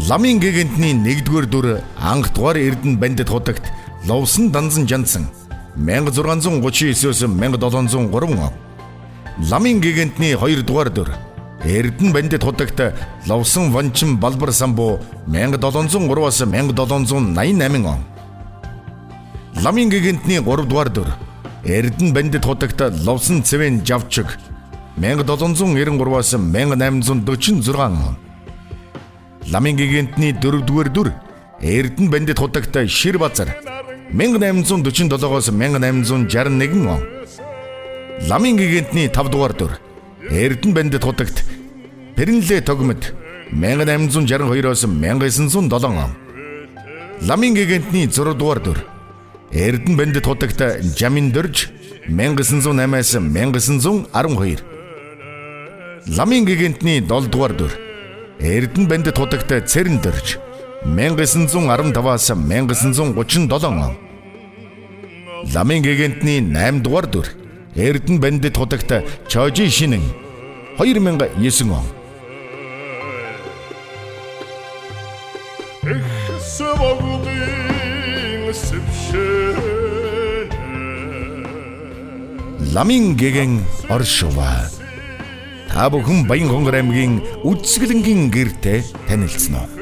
Ламын гигантны 1-р дүр анх дугаар Эрдэнэ бандит хутагт Ловсон Данзан Жансан 1639-өөс 1703 он. Ламын гигантны 2-р дүр Эрдэнэ бандит хутагт Ловсон Ванчин Балбар самбуу 1703-аас 1788 он. Ламын гигантны 3-р дүр Эрдэнэ бандит хутагт Ловсон Цэвэн Жавчиг 1793-аас 1846 он. Ламын гигантны 4-р дүр Эрдэнэ бандит хутагт Ширбазар 1847-аас 1861 он. Ламын гигантны 5-р дүр Эрдэнэ бандит хутагт Пэрэнлэ тогмод 1862-аас 1907 он. Ламын гигантны 6-р дүр Эрдэнэ бандит хутагт Жаминдөрж 1908-аас 1912. Ламын гигантны 7-р дүр Эрдэнэ бандит хутагт Цэрэндөрж 1915-аас 1937 он. Ламын гигантны 8-р дүр Эрдэнэ бандит хутагт Чожи Шинэн 2009 он. Ламын гигэн Оршова. Та бүхэн Баян Хонгор аймгийн Үдсгэлэнгийн гэртээ танилцсан уу?